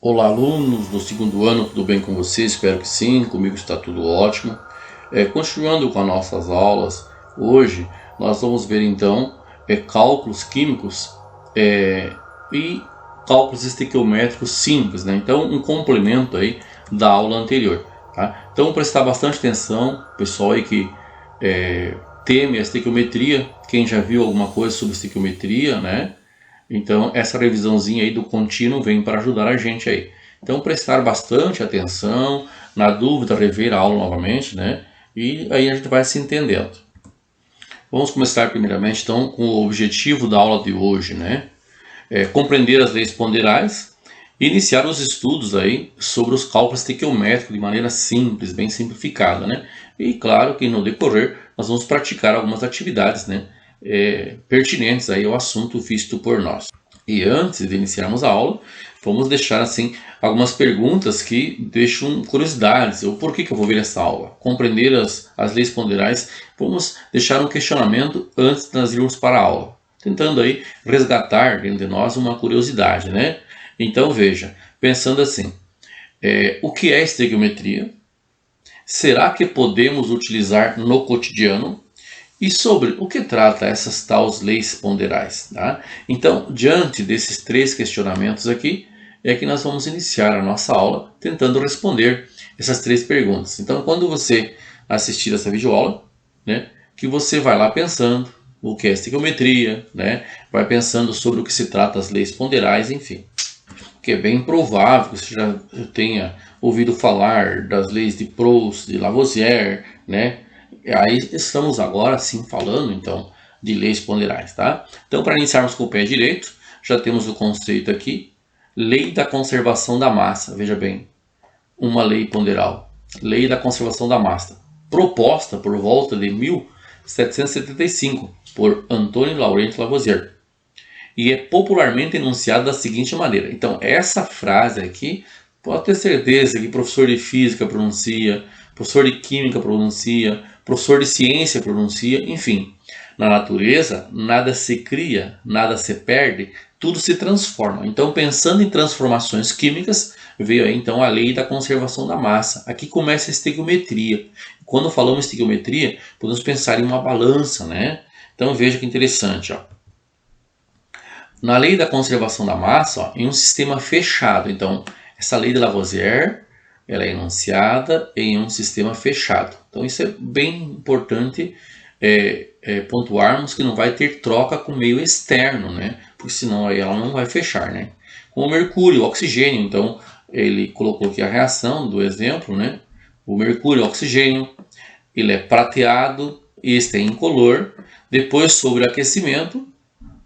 Olá, alunos do segundo ano, tudo bem com vocês? Espero que sim, comigo está tudo ótimo. Continuando com as nossas aulas, hoje nós vamos ver então cálculos químicos e cálculos estequiométricos simples, né? Então, um complemento aí da aula anterior, tá? Então, prestar bastante atenção, pessoal aí que teme a estequiometria, quem já viu alguma coisa sobre estequiometria, né? Então, essa revisãozinha aí do contínuo vem para ajudar a gente aí. Então, prestar bastante atenção, na dúvida, rever a aula novamente, né? E aí a gente vai se entendendo. Vamos começar primeiramente, então, com o objetivo da aula de hoje, né? Compreender as leis ponderais e iniciar os estudos aí sobre os cálculos estequiométricos de maneira simples, bem simplificada, né? E claro que no decorrer nós vamos praticar algumas atividades, né? Pertinentes aí ao assunto visto por nós. E antes de iniciarmos a aula, vamos deixar assim algumas perguntas que deixam curiosidades. O porquê que eu vou ver essa aula? Compreender as leis ponderais. Vamos deixar um questionamento antes de nós irmos para a aula, tentando aí resgatar dentro de nós uma curiosidade, né? Então veja, pensando assim, o que é estequiometria? Será que podemos utilizar no cotidiano? E sobre o que trata essas tais leis ponderais? Tá? Então, diante desses três questionamentos aqui, é que nós vamos iniciar a nossa aula tentando responder essas três perguntas. Então, quando você assistir essa videoaula, né, que você vai lá pensando o que é estequiometria, né, vai pensando sobre o que se trata as leis ponderais, enfim. Que é bem provável que você já tenha ouvido falar das leis de Proust, de Lavoisier, né? Aí estamos agora sim falando então de leis ponderais, tá? Então, para iniciarmos com o pé direito, já temos o conceito aqui, lei da conservação da massa. Veja bem, uma lei ponderal, lei da conservação da massa, proposta por volta de 1775 por Antônio Laurent Lavoisier. E é popularmente enunciada da seguinte maneira. Então, essa frase aqui, pode ter certeza que professor de física pronuncia, professor de química pronuncia, professor de ciência pronuncia, enfim. Na natureza, nada se cria, nada se perde, tudo se transforma. Então, pensando em transformações químicas, veio aí então a lei da conservação da massa. Aqui começa a estequiometria. Quando falamos em estequiometria, podemos pensar em uma balança, né? Então, veja que interessante, ó. Na lei da conservação da massa, ó, em um sistema fechado. Então, essa lei de Lavoisier, ela é enunciada em um sistema fechado. Então, isso é bem importante pontuarmos que não vai ter troca com o meio externo, né? Porque senão aí ela não vai fechar, né? Com o mercúrio, o oxigênio, então, ele colocou aqui a reação do exemplo, né? O mercúrio e o oxigênio, ele é prateado, este é incolor. Depois, sobre aquecimento,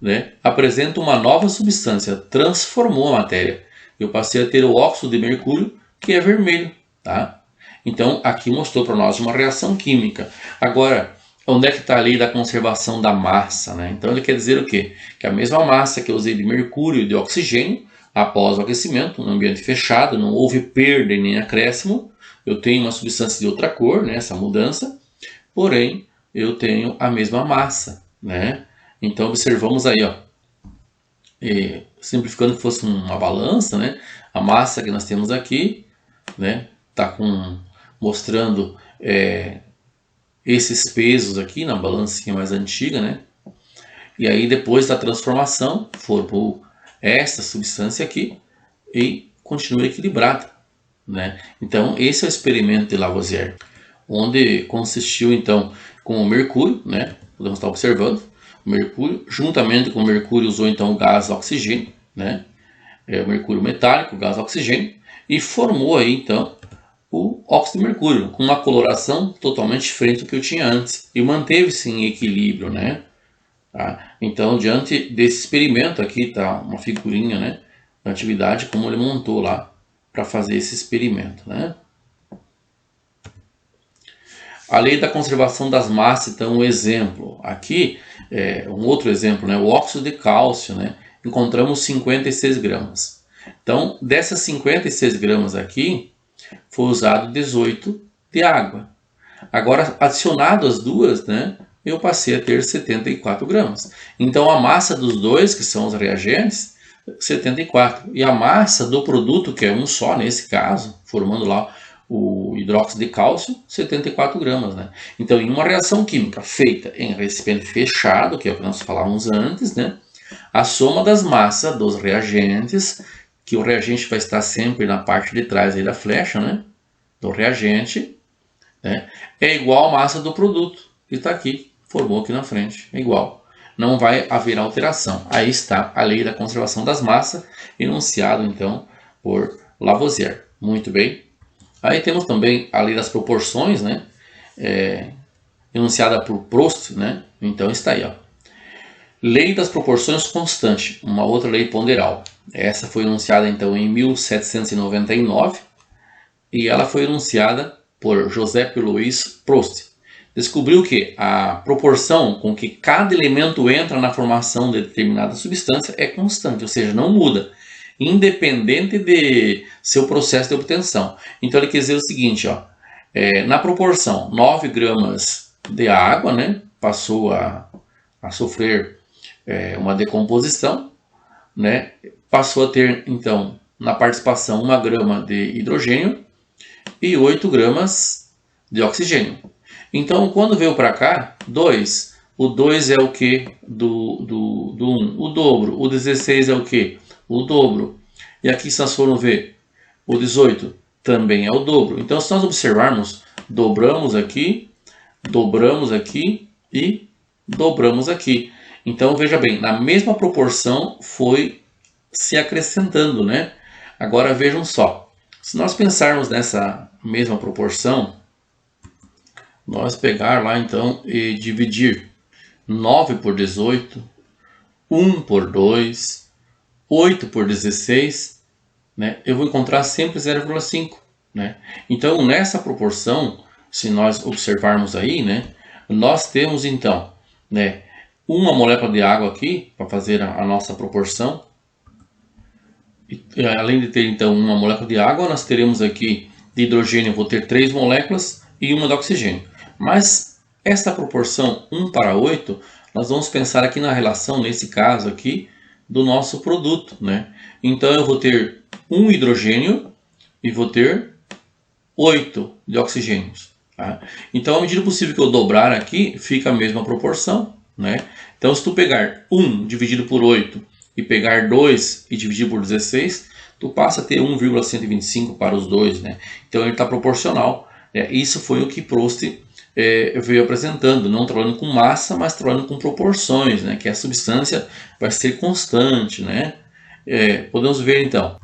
né, apresenta uma nova substância, transformou a matéria. Eu passei a ter o óxido de mercúrio, que é vermelho. Tá? Então, aqui mostrou para nós uma reação química. Agora, onde é que está a lei da conservação da massa? Né? Então, ele quer dizer o quê? Que a mesma massa que eu usei de mercúrio e de oxigênio, após o aquecimento, no ambiente fechado, não houve perda nem acréscimo, eu tenho uma substância de outra cor, né, essa mudança, porém, eu tenho a mesma massa, né? Então, observamos aí, ó, simplificando que fosse uma balança, né? A massa que nós temos aqui, né? Tá mostrando esses pesos aqui na balancinha mais antiga, né? E aí, depois da transformação, formou esta substância aqui e continua equilibrada, né? Então, esse é o experimento de Lavoisier, onde consistiu, então, com o mercúrio, né? Podemos estar observando. O mercúrio, juntamente com o mercúrio, usou então o gás oxigênio, né? O mercúrio metálico, o gás oxigênio, e formou aí então o óxido de mercúrio, com uma coloração totalmente diferente do que eu tinha antes, e manteve-se em equilíbrio, né? Tá? Então, diante desse experimento aqui, tá uma figurinha, né, da atividade, como ele montou lá para fazer esse experimento, né? A lei da conservação das massas, então, um exemplo. Aqui, um outro exemplo, né? O óxido de cálcio, né? Encontramos 56 gramas. Então, dessas 56 gramas aqui, foi usado 18 de água. Agora, adicionado as duas, né? Eu passei a ter 74 gramas. Então, a massa dos dois, que são os reagentes, 74. E a massa do produto, que é um só nesse caso, formando lá o hidróxido de cálcio, 74 gramas, né? Então, em uma reação química feita em recipiente fechado, que é o que nós falávamos antes, né? A soma das massas dos reagentes, que o reagente vai estar sempre na parte de trás aí da flecha, né? Do reagente, né? É igual à massa do produto, que está aqui, formou aqui na frente, é igual. Não vai haver alteração. Aí está a lei da conservação das massas, enunciado então por Lavoisier. Muito bem. Aí temos também a lei das proporções, né? Enunciada por Proust, né? Então está aí, ó. Lei das proporções constante, uma outra lei ponderal. Essa foi enunciada então em 1799 e ela foi enunciada por Joseph-Louis Proust. Descobriu que a proporção com que cada elemento entra na formação de determinada substância é constante, ou seja, não muda, independente de seu processo de obtenção. Então ele quer dizer o seguinte, ó, na proporção 9 gramas de água, né, passou a sofrer uma decomposição, né, passou a ter então na participação 1 grama de hidrogênio e 8 gramas de oxigênio. Então, quando veio para cá, 2. O 2 é o que do 1? O dobro. O 16 é o que? O dobro. E aqui, se nós formos ver, o 18 também é o dobro. Então, se nós observarmos, dobramos aqui e dobramos aqui. Então, veja bem, na mesma proporção foi se acrescentando, né? Agora, vejam só. Se nós pensarmos nessa mesma proporção, nós pegar lá então e dividir 9 por 18, 1 por 2, 8 por 16, né, eu vou encontrar sempre 0,5. Né? Então, nessa proporção, se nós observarmos aí, né, nós temos então, né, uma molécula de água aqui, para fazer a nossa proporção. E, além de ter então uma molécula de água, nós teremos aqui de hidrogênio, vou ter 3 moléculas e uma de oxigênio. Mas essa proporção 1 para 8, nós vamos pensar aqui na relação, nesse caso aqui, do nosso produto, né? Então eu vou ter 1 hidrogênio e vou ter 8 de oxigênios. Tá? Então, à medida possível que eu dobrar aqui, fica a mesma proporção, né? Então, se tu pegar 1 dividido por 8 e pegar 2 e dividir por 16, tu passa a ter 1,125 para os dois, né? Então, ele está proporcional. Isso foi o que Proust veio apresentando, não trabalhando com massa, mas trabalhando com proporções, né? Que a substância vai ser constante, né? Podemos ver então,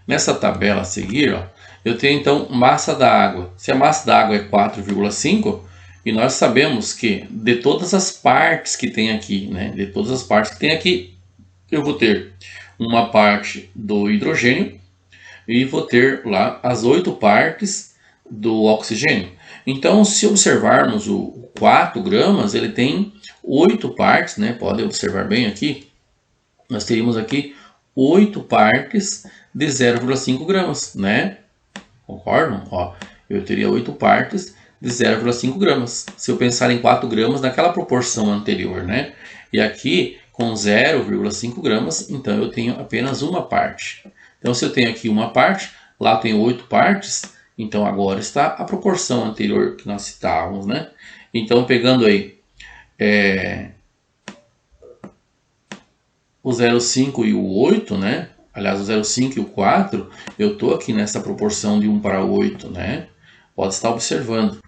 nessa tabela a seguir, ó, eu tenho então massa da água. Se a massa da água é 4,5, e nós sabemos que de todas as partes que tem aqui, né? De todas as partes que tem aqui, eu vou ter uma parte do hidrogênio e vou ter lá as 8 partes do oxigênio. Então, se observarmos o 4 gramas, ele tem 8 partes, né? Pode observar bem aqui. Nós teríamos aqui 8 partes de 0,5 gramas, né? Concordam? Ó, eu teria 8 partes de 0,5 gramas. Se eu pensar em 4 gramas naquela proporção anterior, né? E aqui, com 0,5 gramas, então eu tenho apenas uma parte. Então, se eu tenho aqui uma parte, lá eu tenho 8 partes, então agora está a proporção anterior que nós citávamos, né? Então, pegando aí o 0,5 e o 8, né? Aliás, o 0,5 e o 4, eu estou aqui nessa proporção de 1 para 8, né? Pode estar observando.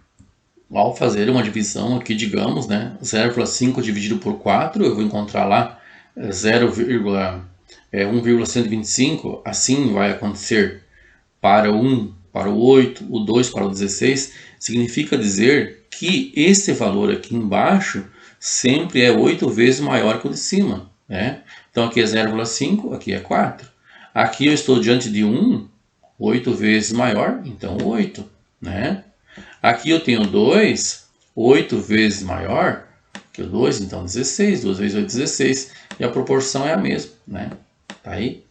Ao fazer uma divisão aqui, digamos, né? 0,5 dividido por 4, eu vou encontrar lá 1,125, assim vai acontecer para o 1, para o 8, o 2 para o 16, significa dizer que esse valor aqui embaixo sempre é 8 vezes maior que o de cima, né? Então aqui é 0,5, aqui é 4. Aqui eu estou diante de 1, 8 vezes maior, então 8, né? Aqui eu tenho 2, 8 vezes maior que o 2, então 16, 2 vezes 8, 16, e a proporção é a mesma, né? Tá aí?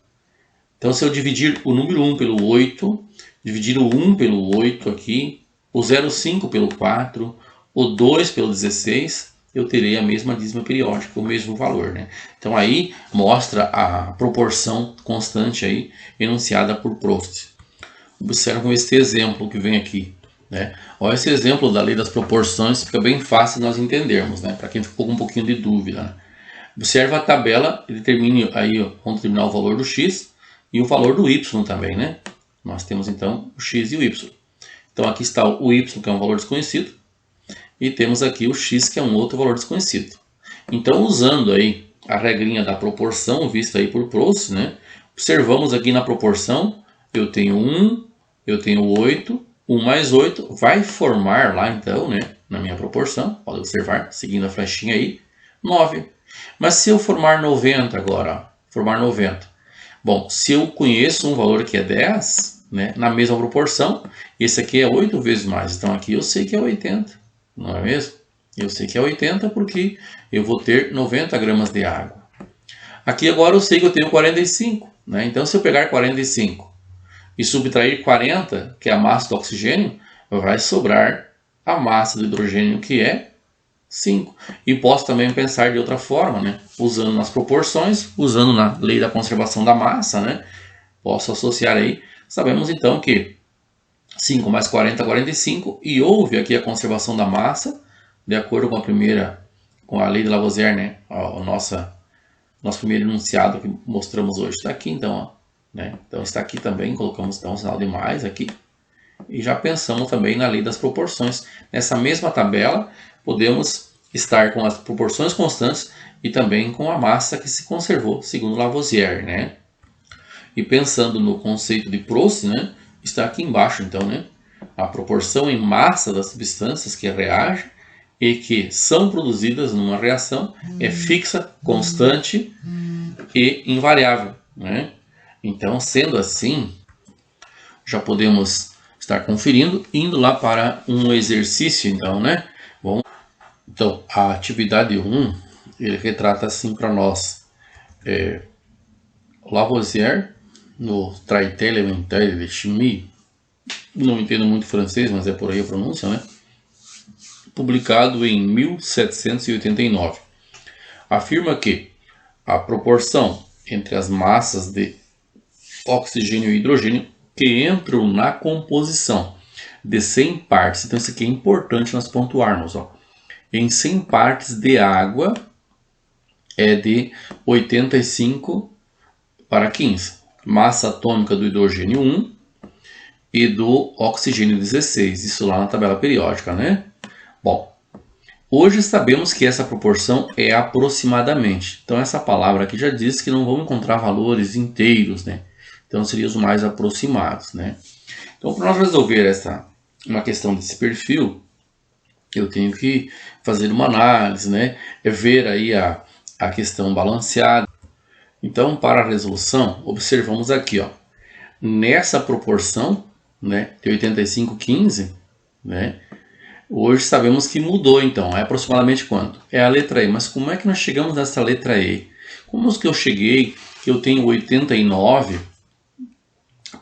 Então, se eu dividir o número 1 pelo 8, dividir o 1 pelo 8 aqui, o 0,5 pelo 4, o 2 pelo 16, eu terei a mesma dízima periódica, o mesmo valor, né? Então aí mostra a proporção constante aí enunciada por Proust. Observam este exemplo que vem aqui, né? Olha esse exemplo da lei das proporções, fica bem fácil nós entendermos, né? Para quem ficou com um pouquinho de dúvida, né? Observa a tabela e determine aí onde terminar o valor do x e o valor do y também, né? Nós temos então o x e o y. Então aqui está o y, que é um valor desconhecido, e temos aqui o x, que é um outro valor desconhecido. Então, usando aí a regrinha da proporção vista aí por Proust, né? Observamos aqui na proporção, eu tenho 1, eu tenho 8, 1 mais 8 vai formar lá então, né? Na minha proporção, pode observar, seguindo a flechinha aí, 9. Mas se eu formar 90 agora, ó, formar 90. Bom, se eu conheço um valor que é 10, né, na mesma proporção, esse aqui é 8 vezes mais, então aqui eu sei que é 80, não é mesmo? Eu sei que é 80 porque eu vou ter 90 gramas de água. Aqui agora eu sei que eu tenho 45, né? Então se eu pegar 45 e subtrair 40, que é a massa do oxigênio, vai sobrar a massa do hidrogênio, que é 5. E posso também pensar de outra forma, né? Usando nas proporções, usando na lei da conservação da massa, né? Posso associar aí. Sabemos então que 5 mais 40 é 45 e houve aqui a conservação da massa, de acordo com a lei de Lavoisier, né? Nosso primeiro enunciado que mostramos hoje está aqui, então, ó, né? Então está aqui também, colocamos então um sinal de mais aqui. E já pensamos também na lei das proporções. Nessa mesma tabela, podemos estar com as proporções constantes e também com a massa que se conservou, segundo Lavoisier, né? E pensando no conceito de Proust, né? Está aqui embaixo, então, né? A proporção em massa das substâncias que reagem e que são produzidas numa reação é fixa, constante e invariável, né? Então, sendo assim, já podemos estar conferindo, indo lá para um exercício, então, né? Bom, então, a atividade 1, ele retrata assim para nós Lavoisier, no Traité élémentaire de chimie, não entendo muito francês, mas é por aí a pronúncia, né? Publicado em 1789. Afirma que a proporção entre as massas de oxigênio e hidrogênio que entram na composição de 100 partes, então isso aqui é importante nós pontuarmos, ó. Em 100 partes de água é de 85 para 15. Massa atômica do hidrogênio 1 e do oxigênio 16, isso lá na tabela periódica, né? Bom, hoje sabemos que essa proporção é aproximadamente. Então essa palavra aqui já diz que não vamos encontrar valores inteiros, né? Então seriam os mais aproximados, né? Então para nós resolver uma questão desse perfil, eu tenho que fazer uma análise, né? Ver aí a questão balanceada. Então, para a resolução, observamos aqui, ó, nessa proporção, né, de 85:15, né, hoje sabemos que mudou, então, é aproximadamente quanto? É a letra E, mas como é que nós chegamos nessa letra E? Como que eu cheguei, que eu tenho 89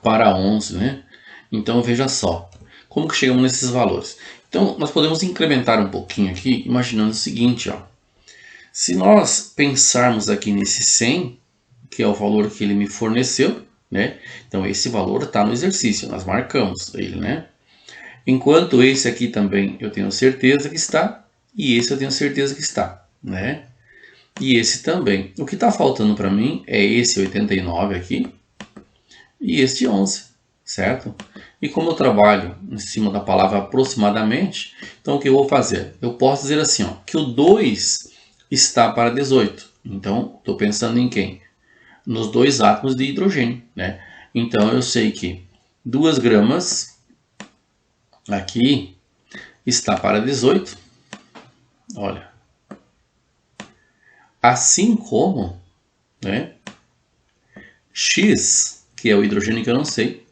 para 11, né? Então, veja só, como que chegamos nesses valores? Então, nós podemos incrementar um pouquinho aqui, imaginando o seguinte, ó. Se nós pensarmos aqui nesse 100, que é o valor que ele me forneceu, né? Então, esse valor está no exercício, nós marcamos ele, né? Enquanto esse aqui também eu tenho certeza que está, e esse eu tenho certeza que está, né? E esse também. O que está faltando para mim é esse 89 aqui e este 11, certo? E como eu trabalho em cima da palavra aproximadamente, então o que eu vou fazer? Eu posso dizer assim, ó, que o 2 está para 18. Então, estou pensando em quem? Nos dois átomos de hidrogênio, né? Então, eu sei que 2 gramas aqui está para 18. Olha. Assim como, né, X, que é o hidrogênio que eu não sei,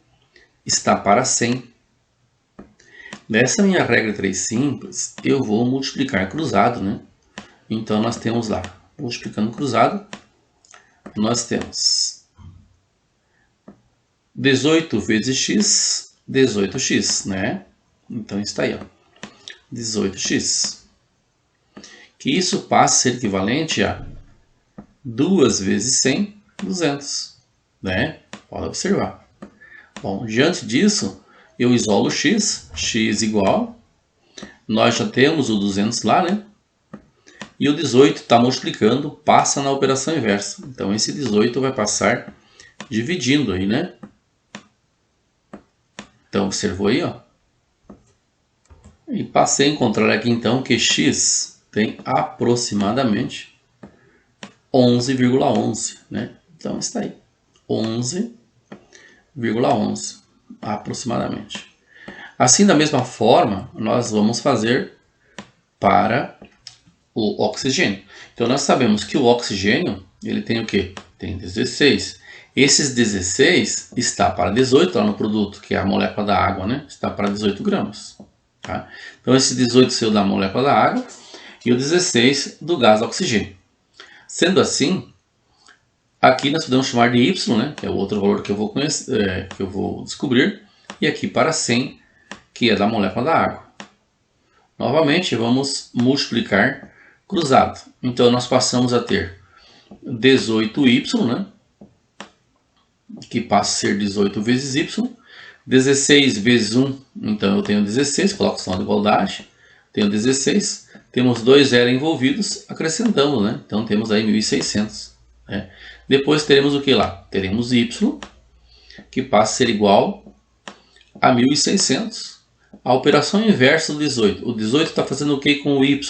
está para 100. Nessa minha regra 3 simples, eu vou multiplicar cruzado, né? Então, nós temos lá, multiplicando cruzado, nós temos 18 vezes x, 18x, né? Então, está aí, ó, 18x. que isso passa a ser equivalente a 2 vezes 100, 200, né? Pode observar. Bom, diante disso, eu isolo x igual, nós já temos o 200 lá, né? E o 18 está multiplicando, passa na operação inversa. Então esse 18 vai passar dividindo aí, né? Então observou aí, ó. E passei a encontrar aqui então que x tem aproximadamente 11,11, né? Então está aí, 11,11 aproximadamente. Assim, da mesma forma, nós vamos fazer para o oxigênio. Então nós sabemos que o oxigênio, ele tem o quê? Tem 16. Esses 16 está para 18 lá no produto, que é a molécula da água, né? Está para 18 gramas. Tá? Então esse 18 saiu da molécula da água e o 16 do gás oxigênio. Sendo assim, aqui nós podemos chamar de Y, né? Que é o outro valor que eu vou conhecer, que eu vou descobrir. E aqui para 100, que é da molécula da água. Novamente, vamos multiplicar cruzado. Então, nós passamos a ter 18y, né? Que passa a ser 18 vezes y. 16 vezes 1, então eu tenho 16, coloco o sinal de igualdade. Tenho 16, temos 2 zero envolvidos, acrescentamos, né? Então, temos aí 1.600. Né? Depois teremos o que lá? Teremos y, que passa a ser igual a 1.600. A operação inversa do 18. O 18 está fazendo o que com o y?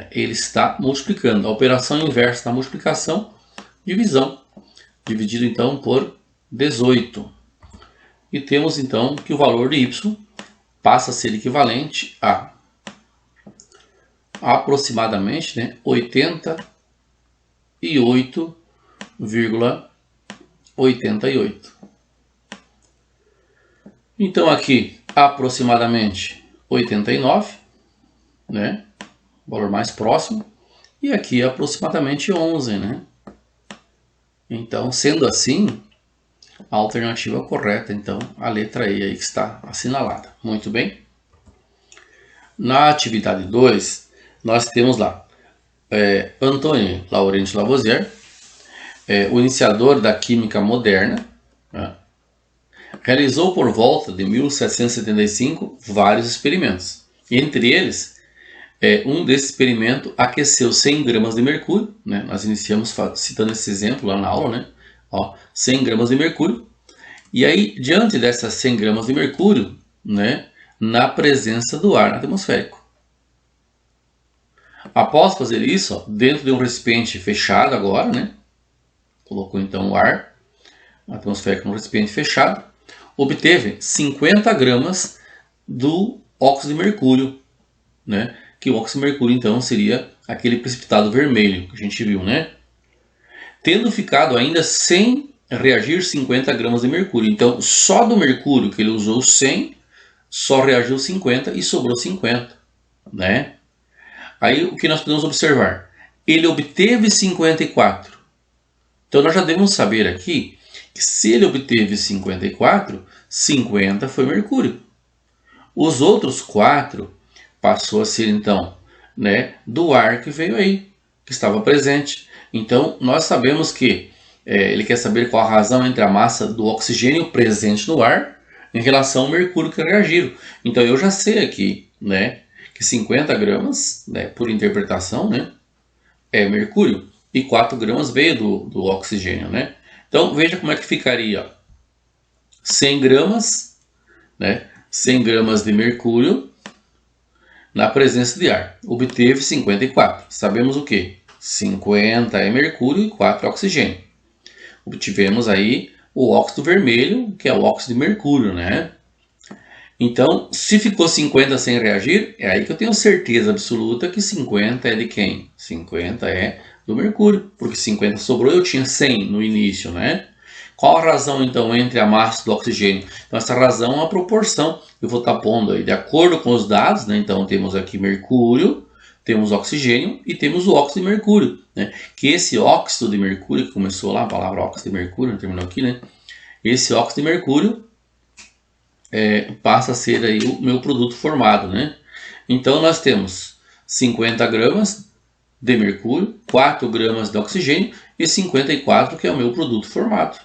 Ele está multiplicando. A operação inversa da multiplicação, divisão. Dividido então por 18. E temos então que o valor de y passa a ser equivalente a aproximadamente, né, 88,88. Então aqui aproximadamente 89, né? Valor mais próximo. E aqui aproximadamente 11, né? Então, sendo assim, a alternativa correta, então, a letra E aí que está assinalada. Muito bem. Na atividade 2, nós temos lá Antoine Laurent Lavoisier, o iniciador da química moderna, né? Realizou por volta de 1775 vários experimentos. Entre eles, um desses experimentos aqueceu 100 gramas de mercúrio, né? Nós iniciamos citando esse exemplo lá na aula, né? Ó, 100 gramas de mercúrio. E aí, diante dessas 100 gramas de mercúrio, né? Na presença do ar atmosférico. Após fazer isso, ó, dentro de um recipiente fechado agora, né? Colocou então o ar atmosférico no recipiente fechado. Obteve 50 gramas do óxido de mercúrio, né? Que o óxido de mercúrio, então, seria aquele precipitado vermelho que a gente viu, né? Tendo ficado ainda sem reagir 50 gramas de mercúrio. Então, só do mercúrio que ele usou 100, só reagiu 50 e sobrou 50, né? Aí, o que nós podemos observar? Ele obteve 54. Então, nós já devemos saber aqui que se ele obteve 54, 50 foi mercúrio. Os outros 4 passou a ser, então, né, do ar que veio aí, que estava presente. Então, nós sabemos que ele quer saber qual a razão entre a massa do oxigênio presente no ar em relação ao mercúrio que reagiram. Então, eu já sei aqui, né, que 50 gramas, né, por interpretação, né, é mercúrio. E 4 gramas veio do oxigênio, né? Então, veja como é que ficaria 100 gramas, né? 100 gramas de mercúrio na presença de ar. Obteve 54. Sabemos o que? 50 é mercúrio e 4 é oxigênio. Obtivemos aí o óxido vermelho, que é o óxido de mercúrio, né? Então, se ficou 50 sem reagir, é aí que eu tenho certeza absoluta que 50 é de quem? 50 é do mercúrio, porque 50 sobrou e eu tinha 100 no início, né? Qual a razão, então, entre a massa do oxigênio? Então, essa razão é uma proporção. Eu vou estar pondo aí, de acordo com os dados, né? Então, temos aqui mercúrio, temos oxigênio e temos o óxido de mercúrio, né? Que esse óxido de mercúrio, que começou lá a palavra óxido de mercúrio, terminou aqui, né? Esse óxido de mercúrio passa a ser aí o meu produto formado, né? Então, nós temos 50 gramas de mercúrio, 4 gramas de oxigênio e 54 que é o meu produto formado,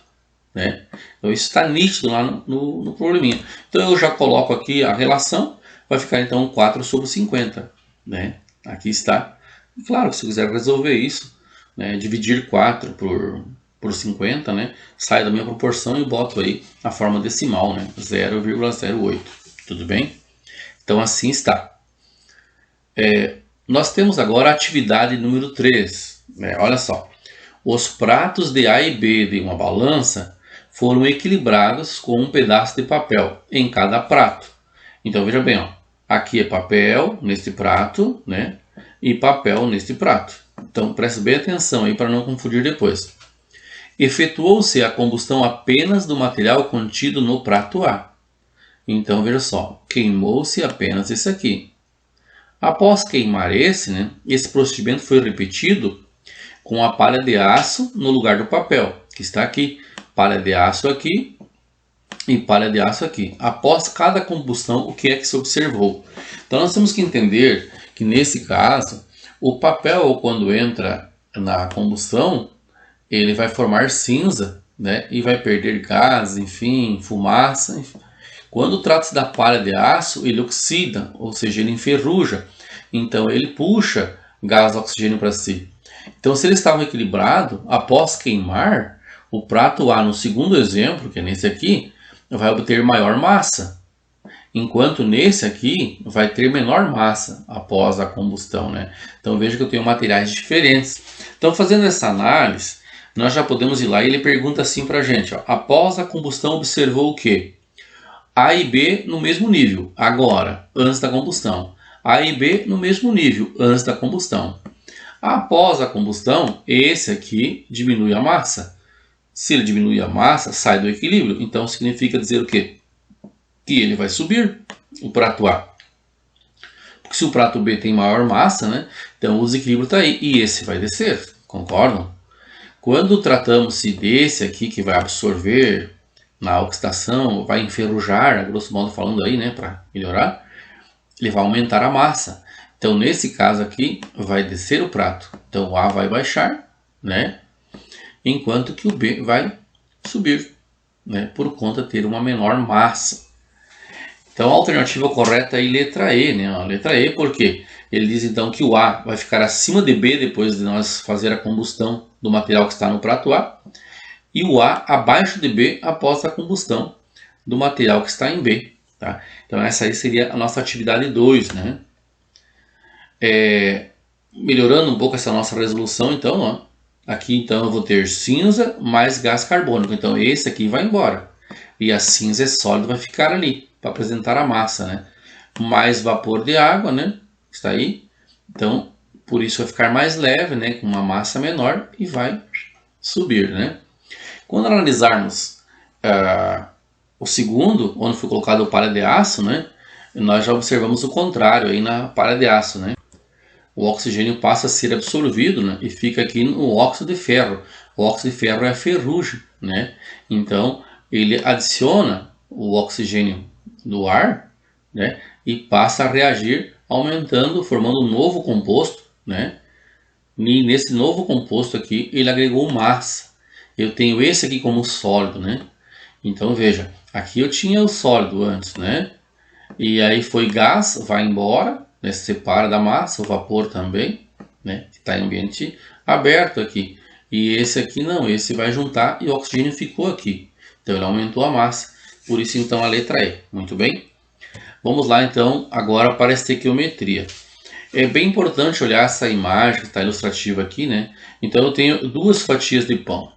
né? Então isso está nítido lá no probleminha. Então eu já coloco aqui a relação, vai ficar então 4 sobre 50, né? Aqui está. E claro que se eu quiser resolver isso, né, dividir 4 por 50, né, sai da minha proporção e boto aí a forma decimal, né, 0,08. Tudo bem? Então assim está. Nós temos agora a atividade número 3. Né? Olha só. Os pratos de A e B de uma balança foram equilibrados com um pedaço de papel em cada prato. Então veja bem, ó, aqui é papel neste prato, né? E papel neste prato. Então preste bem atenção aí para não confundir depois. Efetuou-se a combustão apenas do material contido no prato A. Então veja só, queimou-se apenas esse aqui. Após queimar esse, né, esse procedimento foi repetido com a palha de aço no lugar do papel, que está aqui. Palha de aço aqui e palha de aço aqui. Após cada combustão, o que é que se observou? Então nós temos que entender que nesse caso, o papel quando entra na combustão, ele vai formar cinza, né, e vai perder gás, enfim, fumaça. Enfim. Quando trata-se da palha de aço, ele oxida, ou seja, ele enferruja. Então ele puxa gás oxigênio para si. Então se eles estavam equilibrados, após queimar, o prato A no segundo exemplo, que é nesse aqui, vai obter maior massa. Enquanto nesse aqui vai ter menor massa após a combustão, né? Então veja que eu tenho materiais diferentes. Então fazendo essa análise, nós já podemos ir lá e ele pergunta assim para a gente, ó, após a combustão observou o quê? A e B no mesmo nível, agora, antes da combustão. A e B no mesmo nível, antes da combustão. Após a combustão, esse aqui diminui a massa. Se ele diminui a massa, sai do equilíbrio. Então significa dizer o quê? Que ele vai subir, o prato A. Porque se o prato B tem maior massa, né? Então o desequilíbrio está aí. E esse vai descer, concordam? Quando tratamos-se desse aqui que vai absorver na oxidação, vai enferrujar, a grosso modo falando aí, né? Para melhorar, ele vai aumentar a massa. Então nesse caso aqui, vai descer o prato. Então o A vai baixar, né? Enquanto que o B vai subir, né, por conta de ter uma menor massa. Então a alternativa correta é a letra E, né? A letra E, porque ele diz então que o A vai ficar acima de B depois de nós fazer a combustão do material que está no prato A, e o A abaixo de B após a combustão do material que está em B. Tá? Então essa aí seria a nossa atividade 2, né? Melhorando um pouco essa nossa resolução, então, ó, aqui então eu vou ter cinza mais gás carbônico. Então esse aqui vai embora. E a cinza é sólido, vai ficar ali para apresentar a massa, né? Mais vapor de água, né? Está aí. Então, por isso vai ficar mais leve, né? Com uma massa menor e vai subir, né? Quando analisarmos o segundo, onde foi colocado o palha de aço, né? Nós já observamos o contrário aí na palha de aço, né? O oxigênio passa a ser absorvido, né, e fica aqui no óxido de ferro. O óxido de ferro é a ferrugem, né? Então ele adiciona o oxigênio do ar, né, e passa a reagir, aumentando, formando um novo composto, né? E nesse novo composto aqui ele agregou massa. Eu tenho esse aqui como sólido, né? Então veja, aqui eu tinha o sólido antes, né? E aí foi gás, vai embora, né, se separa da massa, o vapor também, né, que está em ambiente aberto aqui. E esse aqui não, esse vai juntar e o oxigênio ficou aqui. Então ele aumentou a massa, por isso então a letra E. Muito bem? Vamos lá então agora para a estequiometria. É bem importante olhar essa imagem que está ilustrativa aqui, né? Então eu tenho 2 fatias de pão.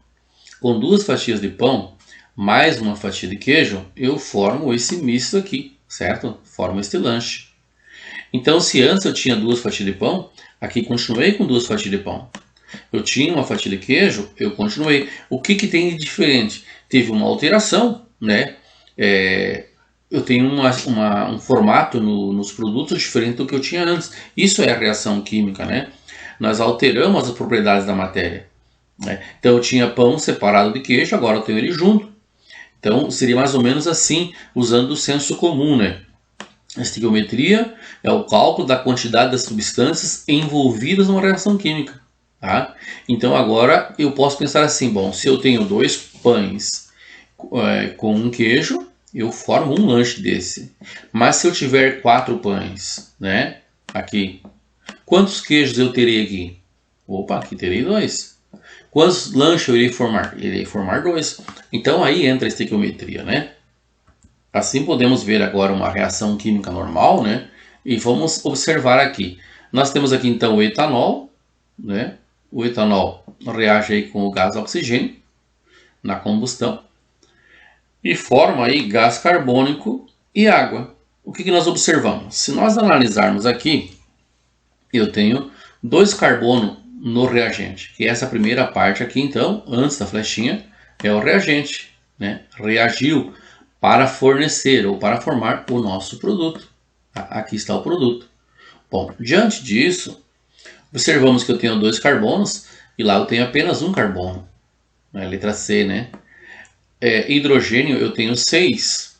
Com 2 fatias de pão, mais uma fatia de queijo, eu formo esse misto aqui, certo? Formo este lanche. Então, se antes eu tinha 2 fatias de pão, aqui continuei com 2 fatias de pão. Eu tinha uma fatia de queijo, eu continuei. O que tem de diferente? Teve uma alteração, né? Eu tenho um formato nos produtos diferente do que eu tinha antes. Isso é a reação química, né? Nós alteramos as propriedades da matéria, né? Então, eu tinha pão separado de queijo, agora eu tenho ele junto. Então, seria mais ou menos assim, usando o senso comum, né? A estequiometria é o cálculo da quantidade das substâncias envolvidas numa reação química. Tá? Então agora eu posso pensar assim, bom, se eu tenho 2 pães com um queijo, eu formo um lanche desse. Mas se eu tiver 4 pães, né, aqui, quantos queijos eu terei aqui? Opa, aqui terei 2. Quantos lanches eu irei formar? Irei formar 2. Então aí entra a estequiometria, né? Assim podemos ver agora uma reação química normal, né? E vamos observar aqui. Nós temos aqui então o etanol, né? O etanol reage aí com o gás oxigênio na combustão e forma aí gás carbônico e água. O que nós observamos? Se nós analisarmos aqui, eu tenho 2 carbono no reagente, que essa primeira parte aqui então, antes da flechinha, é o reagente, né? Reagiu para fornecer ou para formar o nosso produto. Aqui está o produto. Bom, diante disso, observamos que eu tenho 2 carbonos e lá eu tenho apenas um carbono. Letra C, né? Hidrogênio eu tenho 6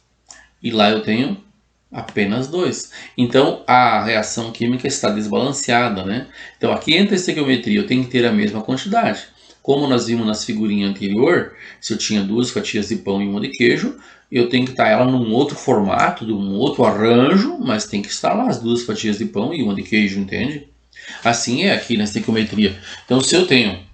e lá eu tenho apenas 2. Então a reação química está desbalanceada, né? Então aqui entra a estequiometria, eu tenho que ter a mesma quantidade. Como nós vimos nas figurinhas anterior, se eu tinha 2 fatias de pão e uma de queijo, eu tenho que estar ela num outro formato, num outro arranjo, mas tem que estar lá as 2 fatias de pão e uma de queijo, entende? Assim é aqui na estequiometria. Então se eu tenho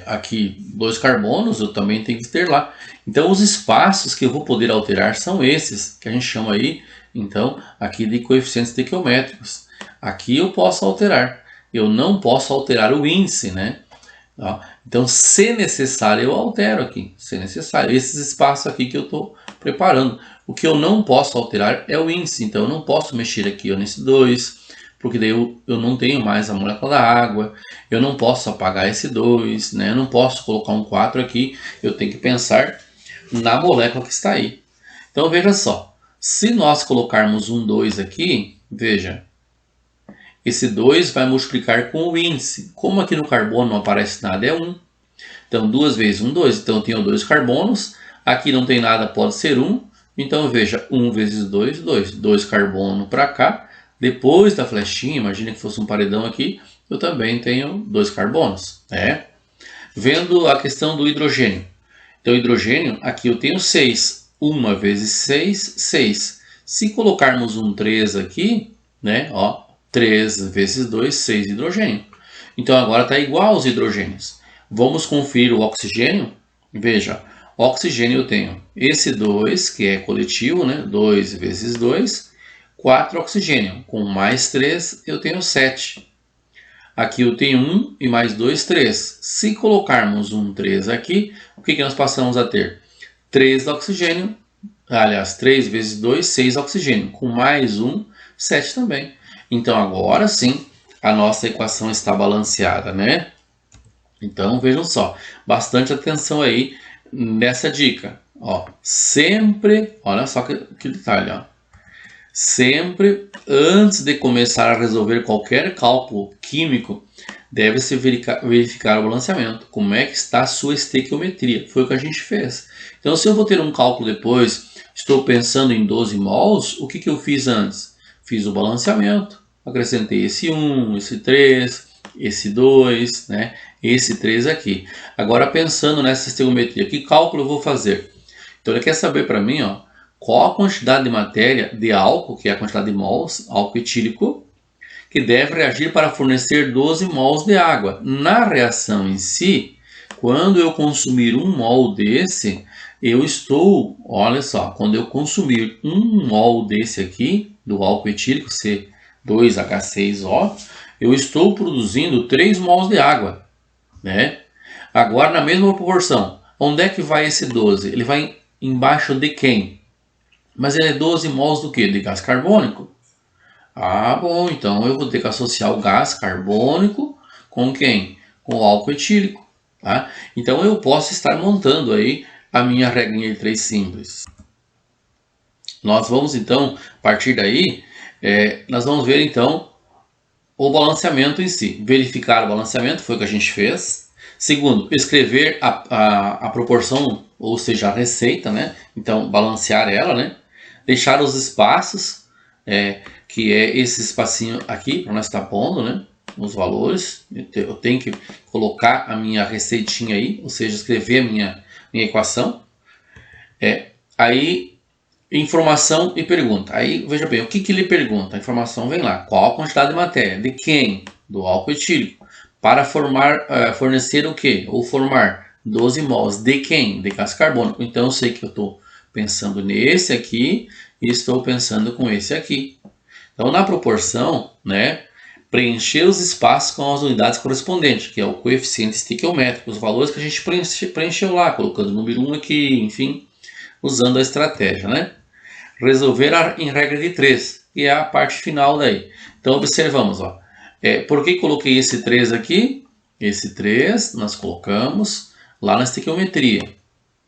aqui 2 carbonos, eu também tenho que ter lá. Então os espaços que eu vou poder alterar são esses, que a gente chama aí, então, aqui de coeficientes estequiométricos. Aqui eu posso alterar. Eu não posso alterar o índice, né? Então, se necessário, eu altero aqui. Se necessário, esses espaços aqui que eu estou preparando. O que eu não posso alterar é o índice. Então, eu não posso mexer aqui nesse 2, porque daí eu não tenho mais a molécula da água. Eu não posso apagar esse 2, né? Eu não posso colocar um 4 aqui. Eu tenho que pensar na molécula que está aí. Então, veja só. Se nós colocarmos um 2 aqui, veja, esse 2 vai multiplicar com o índice. Como aqui no carbono não aparece nada, é 1. Então, 2 vezes 1, 2. Então, eu tenho 2 carbonos. Aqui não tem nada, pode ser 1. Então, veja, 1 vezes 2, 2. 2 carbono para cá. Depois da flechinha, imagina que fosse um paredão aqui, eu também tenho 2 carbonos. Né? Vendo a questão do hidrogênio. Então, hidrogênio, aqui eu tenho 6. 1 vezes 6, 6. Se colocarmos um 3 aqui, né, 3 vezes 2, 6 hidrogênio. Então agora está igual aos hidrogênios. Vamos conferir o oxigênio. Veja, oxigênio eu tenho esse 2, que é coletivo, né? 2 vezes 2, 4 oxigênio. Com mais 3 eu tenho 7. Aqui eu tenho 1 e mais 2, 3. Se colocarmos um 3 aqui, o que nós passamos a ter? 3 oxigênio. Aliás, 3 vezes 2, 6 oxigênio. Com mais 1, 7 também. Então agora sim a nossa equação está balanceada, né? Então vejam só, bastante atenção aí nessa dica. Sempre, olha só que detalhe, sempre antes de começar a resolver qualquer cálculo químico, deve-se verificar o balanceamento. Como é que está a sua estequiometria? Foi o que a gente fez. Então se eu vou ter um cálculo depois, estou pensando em 12 mols, o que eu fiz antes? Fiz o balanceamento, acrescentei esse 1, esse 3, esse 2, né? Esse 3 aqui. Agora pensando nessa estequiometria, que cálculo eu vou fazer? Então ele quer saber para mim, qual a quantidade de matéria de álcool, que é a quantidade de mols, álcool etílico, que deve reagir para fornecer 12 mols de água. Na reação em si, quando eu consumir 1 mol desse, eu estou, olha só, quando eu consumir 1 mol desse aqui, do álcool etílico, C2H6O, eu estou produzindo 3 mols de água, né? Agora, na mesma proporção, onde é que vai esse 12? Ele vai embaixo de quem? Mas ele é 12 mols do que? De gás carbônico. Bom, então eu vou ter que associar o gás carbônico com quem? Com o álcool etílico. Tá? Então eu posso estar montando aí a minha regrinha de 3 simples. Nós vamos então, a partir daí, nós vamos ver então o balanceamento em si. Verificar o balanceamento, foi o que a gente fez. Segundo, escrever a proporção, ou seja, a receita, né? Então, balancear ela, né? deixar os espaços, que é esse espacinho aqui, para nós estar pondo, né, os valores. Eu tenho que colocar a minha receitinha aí, ou seja, escrever a minha equação. Aí, informação e pergunta. Aí, veja bem, o que ele pergunta? A informação vem lá. Qual a quantidade de matéria? De quem? Do álcool etílico. Para fornecer o quê? Ou formar 12 mols. De quem? De gás carbônico. Então, eu sei que eu estou pensando nesse aqui e estou pensando com esse aqui. Então, na proporção, né, preencher os espaços com as unidades correspondentes, que é o coeficiente estequiométrico, os valores que a gente preencheu lá, colocando o número 1 aqui, enfim, usando a estratégia, né? Resolver em regra de 3, que é a parte final daí. Então, observamos, ó. Por que coloquei esse 3 aqui? Esse 3 nós colocamos lá na estequiometria.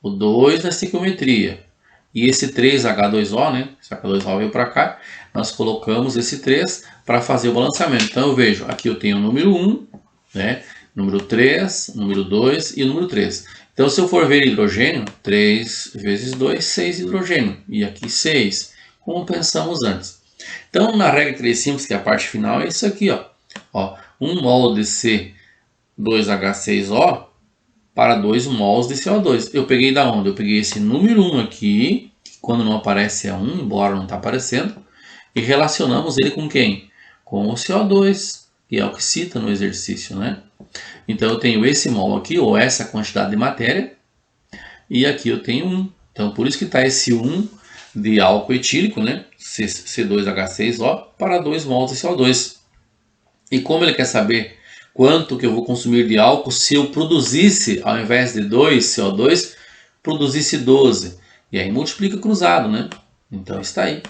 O 2 na estequiometria. E esse 3H2O, né? Esse H2O veio para cá. Nós colocamos esse 3 para fazer o balanceamento. Então, eu vejo, aqui eu tenho o número 1, né? Número 3, número 2 e o número 3. Então, se eu for ver hidrogênio, 3 vezes 2, 6 hidrogênio. E aqui 6, como pensamos antes. Então, na regra 3 simples, que é a parte final, é isso aqui, ó. 1 mol de C2H6O para 2 mols de CO2. Eu peguei da onde? Eu peguei esse número 1 aqui, que quando não aparece é 1, embora não está aparecendo, e relacionamos ele com quem? Com o CO2, que é o que cita no exercício, né? Então, eu tenho esse mol aqui, ou essa quantidade de matéria, e aqui eu tenho 1. Então, por isso que está esse 1 de álcool etílico, né? C2H6O, para 2 mols de CO2. E como ele quer saber quanto que eu vou consumir de álcool se eu produzisse, ao invés de 2 CO2, produzisse 12. E aí multiplica cruzado, né? Então, está aí.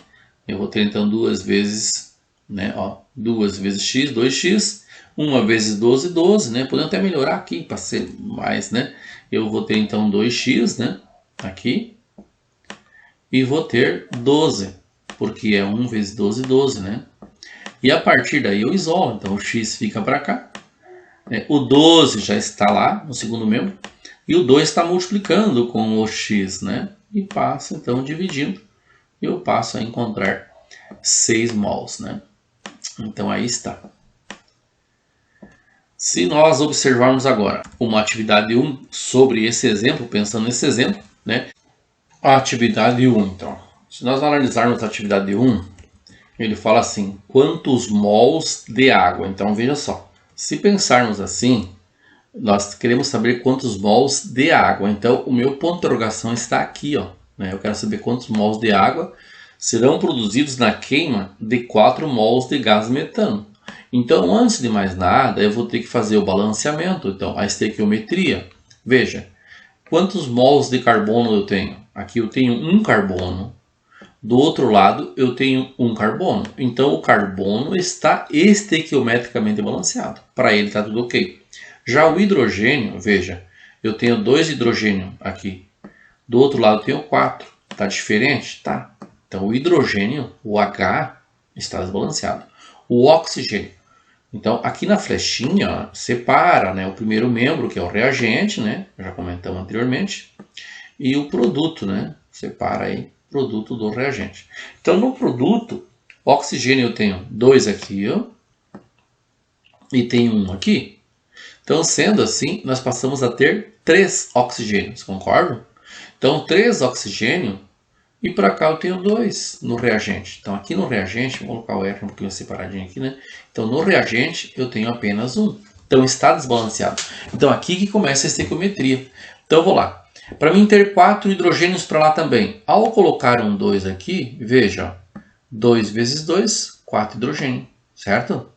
Eu vou ter, então, 2 vezes, né? 2 vezes x, 2x. 1 vezes 12, 12, né? Podemos até melhorar aqui para ser mais, né? Eu vou ter, então, 2x, né? Aqui. E vou ter 12, porque é 1 vezes 12, 12, né? E a partir daí eu isolo, então o x fica para cá. O 12 já está lá no segundo membro. E o 2 está multiplicando com o x, né? E passa, então, dividindo. E eu passo a encontrar 6 mols, né? Então, aí está. Se nós observarmos agora uma atividade 1 sobre esse exemplo, pensando nesse exemplo, né? A atividade 1, então. Se nós analisarmos a atividade 1, ele fala assim, quantos mols de água? Então, veja só. Se pensarmos assim, nós queremos saber quantos mols de água. Então, o meu ponto de interrogação está aqui, ó. Eu quero saber quantos mols de água serão produzidos na queima de 4 mols de gás metano. Então, antes de mais nada, eu vou ter que fazer o balanceamento. Então, a estequiometria. Veja, quantos mols de carbono eu tenho? Aqui eu tenho 1 carbono. Do outro lado, eu tenho 1 carbono. Então, o carbono está estequiometricamente balanceado. Para ele está tudo ok. Já o hidrogênio, veja, eu tenho 2 hidrogênio aqui. Do outro lado, eu tenho 4. Está diferente? Tá. Então, o hidrogênio, o H, está desbalanceado. O oxigênio. Então, aqui na flechinha, ó, separa, né, o primeiro membro, que é o reagente, né? Já comentamos anteriormente. E o produto, né? Separa aí o produto do reagente. Então, no produto, oxigênio eu tenho 2 aqui, ó, e tenho 1 aqui. Então, sendo assim, nós passamos a ter 3 oxigênios, concordam? Então, 3 oxigênio, e para cá eu tenho 2 no reagente. Então, aqui no reagente, vou colocar o R um pouquinho separadinho aqui, né? Então, no reagente, eu tenho apenas 1. Então, está desbalanceado. Então, aqui que começa a estequiometria. Então, eu vou lá. Para mim ter 4 hidrogênios para lá também. Ao colocar um 2 aqui, veja, 2 vezes 2, 4 hidrogênio, certo?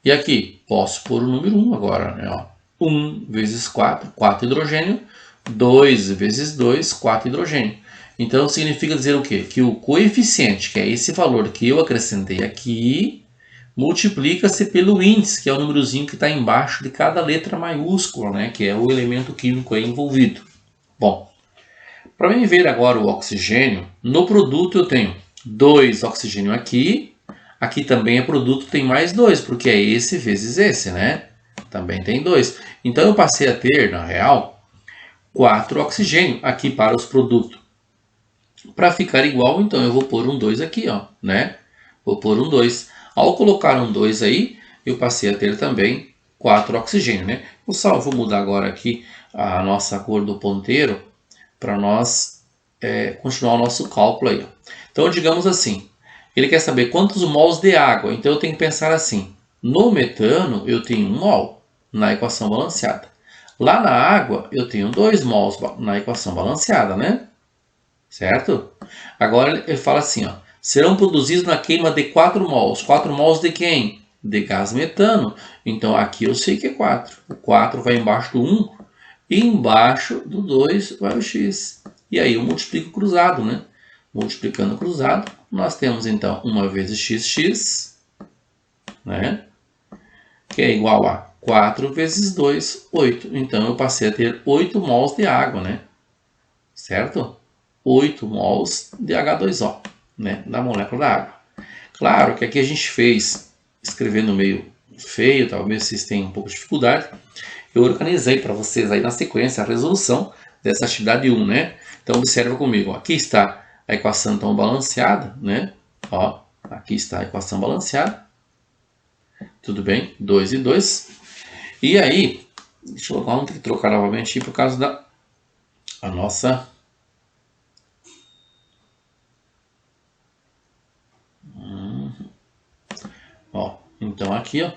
E aqui, posso pôr o número 1 agora, né? 1 vezes 4, 4 hidrogênio. 2 vezes 2, 4 hidrogênio. Então, significa dizer o quê? Que o coeficiente, que é esse valor que eu acrescentei aqui, multiplica-se pelo índice, que é o númerozinho que está embaixo de cada letra maiúscula, né? Que é o elemento químico aí envolvido. Bom, para mim ver agora o oxigênio, no produto eu tenho 2 oxigênio aqui. Aqui também é produto, tem mais 2, porque é esse vezes esse, né? Também tem 2. Então, eu passei a ter, na real, 4 oxigênio aqui para os produtos. Para ficar igual, então eu vou pôr um 2 aqui, ó, né? Vou pôr um 2. Ao colocar um 2 aí, eu passei a ter também 4 oxigênio, né? Vou mudar agora aqui a nossa cor do ponteiro para nós continuar o nosso cálculo aí. Ó. Então, digamos assim, ele quer saber quantos mols de água. Então, eu tenho que pensar assim. No metano, eu tenho 1 mol na equação balanceada. Lá na água, eu tenho 2 mols na equação balanceada, né? Certo? Agora ele fala assim, ó, serão produzidos na queima de 4 mols. 4 mols de quem? De gás metano. Então aqui eu sei que é 4. O 4 vai embaixo do 1 e embaixo do 2 vai o x. E aí eu multiplico cruzado, né? Multiplicando cruzado, nós temos então 1 vezes xx, né? Que é igual a 4 vezes 2, 8. Então eu passei a ter 8 mols de água, né? Certo? 8 mols de H2O, né, da molécula da água. Claro que aqui a gente fez, escrevendo meio feio, talvez vocês tenham um pouco de dificuldade, eu organizei para vocês aí na sequência a resolução dessa atividade 1, né? Então observa comigo, ó. Aqui está a equação então balanceada, né? Ó, aqui está a equação balanceada. Tudo bem? 2 e 2. E aí, deixa eu vamos ter que trocar novamente por causa da a nossa Ó, então aqui, ó,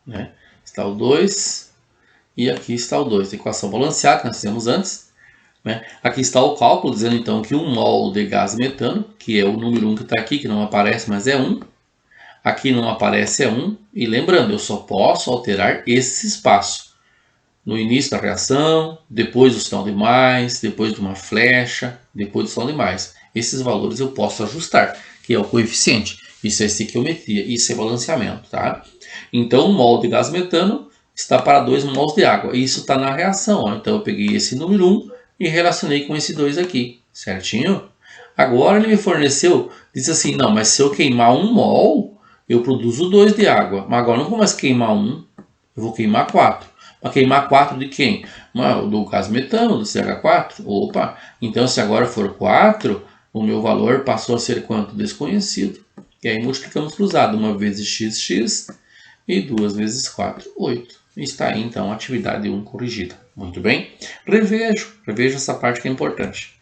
né, está o 2 e aqui está o 2. Equação balanceada que nós fizemos antes. Né? Aqui está o cálculo, dizendo então que 1 mol de gás metano, que é o número 1 que está aqui, que não aparece, mas é 1. Aqui não aparece, é 1. E lembrando, eu só posso alterar esse espaço. No início da reação, depois do sinal de mais, depois de uma flecha, depois do sinal de mais. Esses valores eu posso ajustar, que é o coeficiente. Isso é estequiometria, isso é balanceamento, tá? Então, 1 mol de gás metano está para 2 mols de água. Isso está na reação, ó. Então eu peguei esse número 1 e relacionei com esse 2 aqui, certinho? Agora ele me forneceu, disse assim, não, mas se eu queimar 1 mol, eu produzo 2 de água. Mas agora não vou mais queimar 1, eu vou queimar 4. Para queimar 4 de quem? Do gás metano, do CH4. Opa, então se agora for 4, o meu valor passou a ser quanto? Desconhecido. E aí multiplicamos cruzado, 1 vezes xx e 2 vezes 4, 8. Está aí então a atividade 1 corrigida. Muito bem? Revejo essa parte que é importante.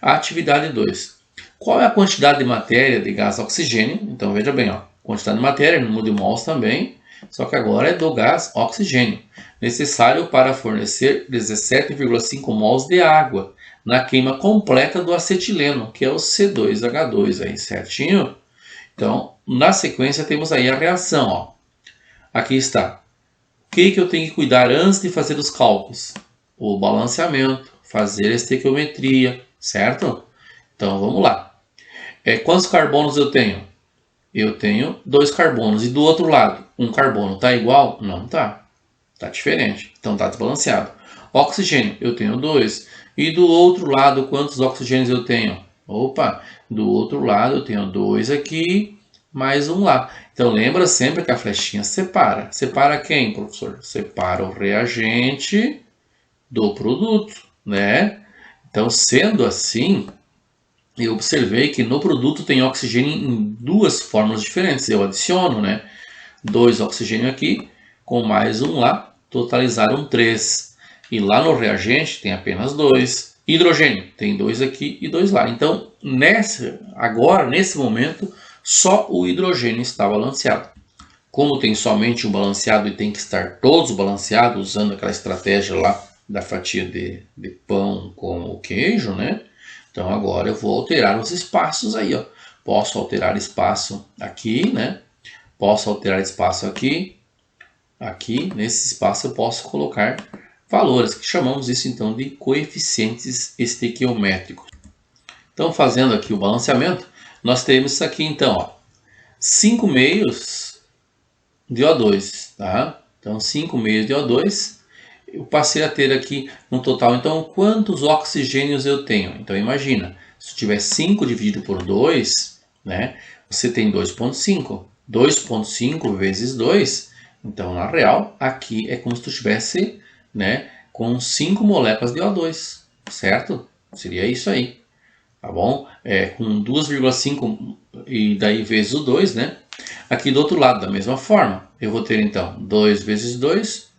A atividade 2. Qual é a quantidade de matéria de gás oxigênio? Então veja bem, ó, quantidade de matéria, número de mols também, só que agora é do gás oxigênio, necessário para fornecer 17,5 mols de água na queima completa do acetileno, que é o C2H2 aí, certinho? Então, na sequência temos aí a reação, ó. Aqui está. O que eu tenho que cuidar antes de fazer os cálculos? O balanceamento, fazer a estequiometria, certo? Então, vamos lá. Quantos carbonos eu tenho? Eu tenho 2 carbonos. E do outro lado, um carbono está igual? Não está. Está diferente. Então, está desbalanceado. Oxigênio, eu tenho 2. E do outro lado, quantos oxigênios eu tenho? Opa, do outro lado eu tenho 2 aqui, mais um lá. Então lembra sempre que a flechinha separa. Separa quem, professor? Separa o reagente do produto, né? Então, sendo assim, eu observei que no produto tem oxigênio em 2 fórmulas diferentes. Eu adiciono, né? 2 oxigênio aqui, com mais um lá, totalizaram 3. E lá no reagente tem apenas 2. Hidrogênio, tem 2 aqui e 2 lá. Então, agora, nesse momento, só o hidrogênio está balanceado. Como tem somente um balanceado e tem que estar todos balanceados, usando aquela estratégia lá da fatia de pão com o queijo, né? Então agora eu vou alterar os espaços aí, ó. Posso alterar espaço aqui, né? Posso alterar espaço aqui. Aqui, nesse espaço, eu posso colocar valores, que chamamos isso então de coeficientes estequiométricos. Então, fazendo aqui o balanceamento, nós temos isso aqui então, ó, 5 meios de O2, tá? Então, 5 meios de O2, eu passei a ter aqui no total, então, quantos oxigênios eu tenho? Então, imagina, se eu tiver 5 dividido por 2, né, você tem 2,5. 2,5 vezes 2, então, na real, aqui é como se tu tivesse, né, com 5 moléculas de O2, certo? Seria isso aí. tá bom? Com 2,5 e daí vezes o 2, né? Aqui do outro lado, da mesma forma, eu vou ter então 2 vezes 2,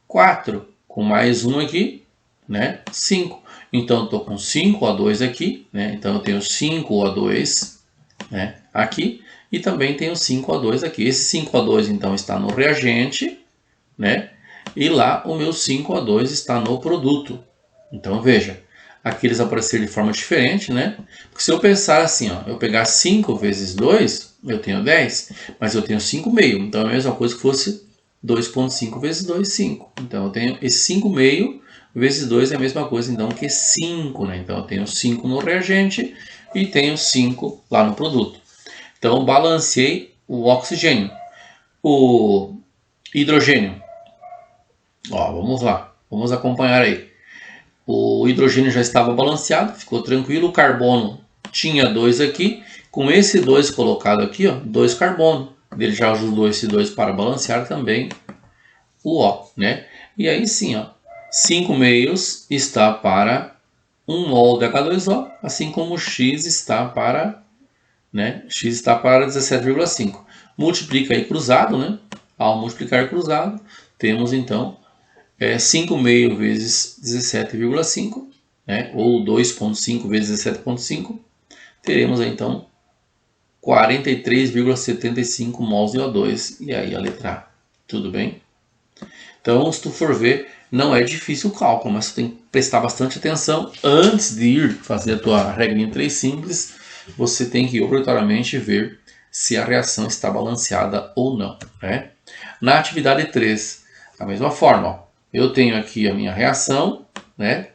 4, com mais 1 aqui, né? 5. Então, eu estou com 5O2 aqui, né? Então, eu tenho 5O2, né? Aqui, e também tenho 5O2 aqui. Esse 5O2, então, está no reagente, né? E lá, o meu 5O2 está no produto. Então, veja, aqui eles apareceram de forma diferente, né? Porque se eu pensar assim, ó, eu pegar 5 vezes 2, eu tenho 10, mas eu tenho 5 meio. Então, é a mesma coisa que fosse 2,5 vezes 2, 5. Então, eu tenho esse 5 meio vezes 2 é a mesma coisa, então, que 5, né? Então, eu tenho 5 no reagente e tenho 5 lá no produto. Então, balanceei o oxigênio. O hidrogênio. Ó, vamos lá. Vamos acompanhar aí. O hidrogênio já estava balanceado, ficou tranquilo. O carbono tinha 2 aqui. Com esse 2 colocado aqui, ó, 2 carbono. Ele já ajudou esse 2 para balancear também o O, né? E aí sim, ó, 5 meios está para 1 mol de H2O, assim como o X está para, né? X está para 17,5. Multiplica aí cruzado, né? Ao multiplicar cruzado, temos então 5 meio vezes 17,5, né? Ou 2,5 vezes 17,5. Teremos aí, então 43,75 mols de O2. E aí a letra A. Tudo bem? Então, se tu for ver, não é difícil o cálculo, mas tu tem que prestar bastante atenção antes de ir fazer a tua regrinha 3 simples. Você tem que obrigatoriamente ver se a reação está balanceada ou não, né? Na atividade 3, da mesma forma, ó, eu tenho aqui a minha reação, né?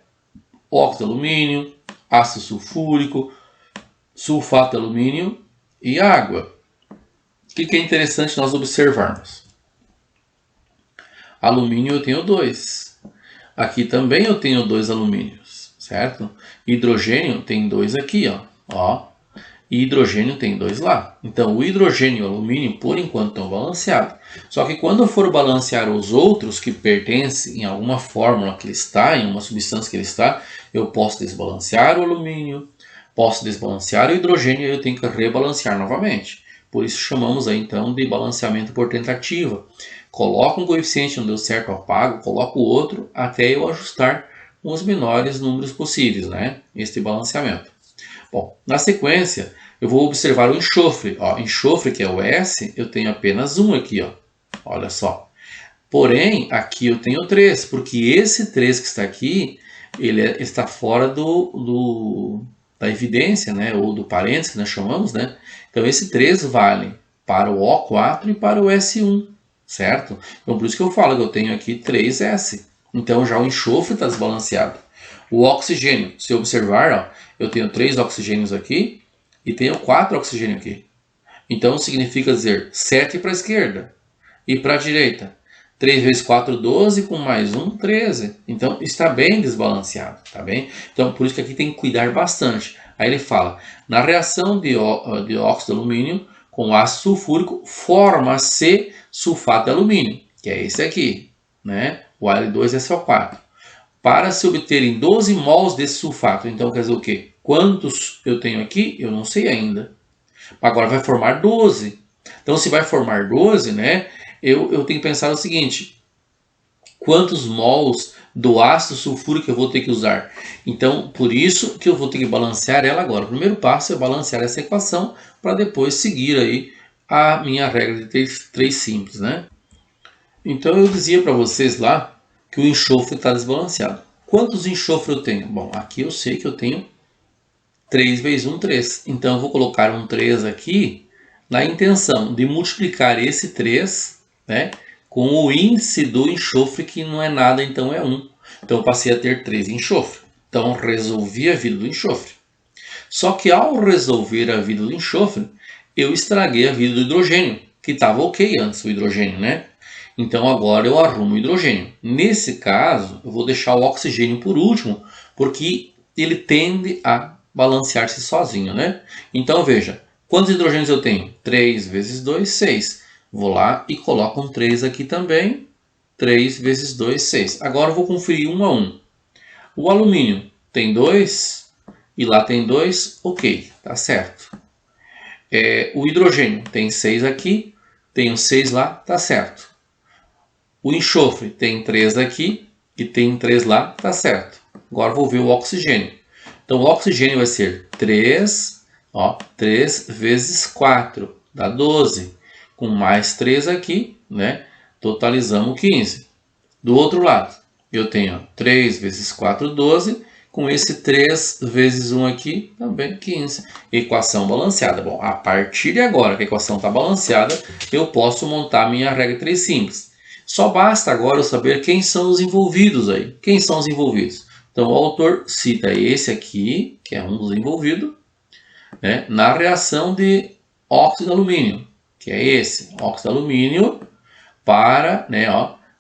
Óxido de alumínio, ácido sulfúrico, sulfato de alumínio e água. O que é interessante nós observarmos? Alumínio eu tenho 2. Aqui também eu tenho 2 alumínios, certo? Hidrogênio tem 2 aqui, ó. E hidrogênio tem 2 lá. Então, o hidrogênio e o alumínio, por enquanto, estão balanceados. Só que quando eu for balancear os outros que pertencem em alguma fórmula que ele está, em uma substância que ele está, eu posso desbalancear o alumínio, posso desbalancear o hidrogênio e eu tenho que rebalancear novamente. Por isso chamamos aí, então, de balanceamento por tentativa. Coloco um coeficiente, não deu certo, eu apago, coloco o outro até eu ajustar os menores números possíveis, né? Este balanceamento. Bom, na sequência, eu vou observar o enxofre. Ó, enxofre, que é o S, eu tenho apenas um aqui, ó. Olha só. Porém, aqui eu tenho 3, porque esse 3 que está aqui, ele está fora da evidência, né? Ou do parênteses, que nós chamamos, né? Então, esse 3 vale para o O4 e para o S1, certo? Então, por isso que eu falo que eu tenho aqui 3S. Então, já o enxofre está desbalanceado. O oxigênio, se observar, ó, eu tenho 3 oxigênios aqui e tenho 4 oxigênios aqui. Então, significa dizer 7 para a esquerda e para a direita. 3 vezes 4, 12, com mais 1, 13. Então, está bem desbalanceado, tá bem? Então, por isso que aqui tem que cuidar bastante. Aí ele fala, na reação de óxido de alumínio com ácido sulfúrico, forma-se sulfato de alumínio, que é esse aqui, né? O Al2SO4. Para se obterem 12 mols desse sulfato, então quer dizer o quê? Quantos eu tenho aqui? Eu não sei ainda. Agora vai formar 12. Então, se vai formar 12, né? Eu tenho que pensar o seguinte: quantos mols do ácido sulfúrico eu vou ter que usar? Então, por isso que eu vou ter que balancear ela agora. O primeiro passo é balancear essa equação para depois seguir aí a minha regra de 3 simples, né? Então, eu dizia para vocês lá que o enxofre está desbalanceado. Quantos enxofre eu tenho? Bom, aqui eu sei que eu tenho 3 vezes 1, 3. Então, eu vou colocar um 3 aqui na intenção de multiplicar esse 3, né, com o índice do enxofre, que não é nada, então é 1. Então, eu passei a ter 3 enxofre. Então, resolvi a vida do enxofre. Só que ao resolver a vida do enxofre, eu estraguei a vida do hidrogênio, que estava ok antes, o hidrogênio, né? Então, agora eu arrumo o hidrogênio. Nesse caso, eu vou deixar o oxigênio por último, porque ele tende a balancear-se sozinho, né? Então, veja, quantos hidrogênios eu tenho? 3 vezes 2, 6. Vou lá e coloco um 3 aqui também. 3 vezes 2, 6. Agora eu vou conferir um a um. O alumínio tem 2 e lá tem 2, ok, tá certo. O hidrogênio tem 6 aqui, tem 6 lá, tá certo. O enxofre tem 3 aqui e tem 3 lá, tá certo. Agora vou ver o oxigênio. Então o oxigênio vai ser 3, 3 vezes 4, dá 12. Com mais 3 aqui, né? Totalizamos 15. Do outro lado, eu tenho 3 vezes 4, 12. Com esse 3 vezes 1 aqui, também 15. Equação balanceada. Bom, a partir de agora que a equação está balanceada, eu posso montar a minha regra de 3 simples. Só basta agora eu saber quem são os envolvidos aí. Quem são os envolvidos? Então, o autor cita esse aqui, que é um dos envolvidos, né, na reação de óxido de alumínio, que é esse, óxido de alumínio para, né,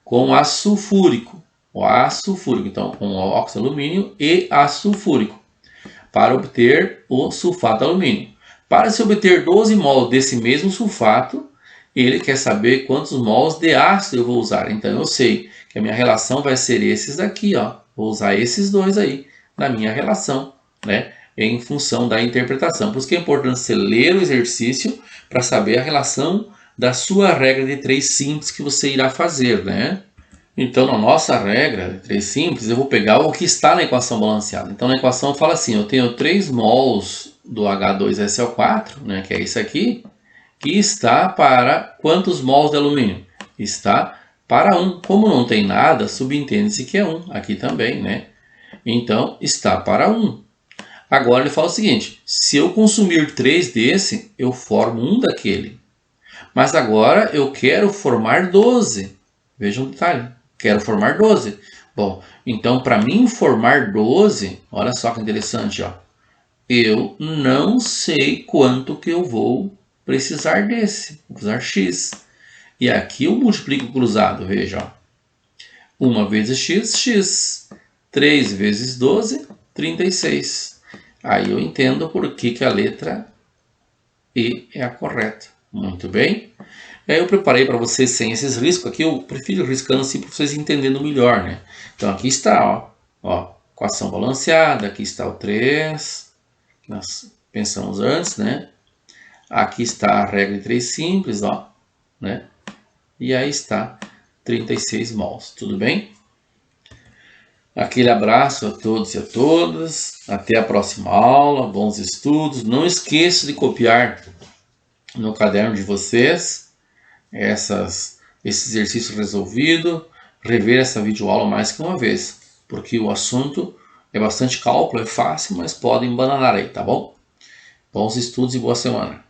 com ácido sulfúrico. O ácido sulfúrico, então, com óxido de alumínio e ácido sulfúrico, para obter o sulfato de alumínio. Para se obter 12 mols desse mesmo sulfato, ele quer saber quantos mols de ácido eu vou usar. Então, eu sei que a minha relação vai ser esses aqui, Vou usar esses dois aí na minha relação, né? Em função da interpretação. Por isso que é importante você ler o exercício para saber a relação da sua regra de 3 simples que você irá fazer, né? Então, na nossa regra de 3 simples, eu vou pegar o que está na equação balanceada. Então, na equação fala assim, eu tenho 3 mols do H2SO4, né, que é isso aqui, que está para quantos mols de alumínio? Está para 1. Como não tem nada, subentende-se que é 1. Aqui também, né? Então, está para 1. Agora ele fala o seguinte, se eu consumir 3 desse, eu formo 1 daquele. Mas agora eu quero formar 12. Veja um detalhe, quero formar 12. Bom, então para mim formar 12, olha só que interessante, eu não sei quanto que eu vou precisar desse, vou usar x. E aqui eu multiplico o cruzado, veja, 1 vezes x, x. 3 vezes 12, 36. Aí eu entendo por que a letra E é a correta. Muito bem. Aí eu preparei para vocês sem esses riscos. Aqui eu prefiro riscando assim para vocês entendendo melhor, né? Então aqui está, equação balanceada. Aqui está o 3, que nós pensamos antes, né? Aqui está a regra de 3 simples, né? E aí está 36 mols. Tudo bem? Aquele abraço a todos e a todas. Até a próxima aula. Bons estudos. Não esqueça de copiar no caderno de vocês esse exercício resolvido. Rever essa videoaula mais que uma vez. Porque o assunto é bastante cálculo, é fácil, mas pode embananar aí, tá bom? Bons estudos e boa semana.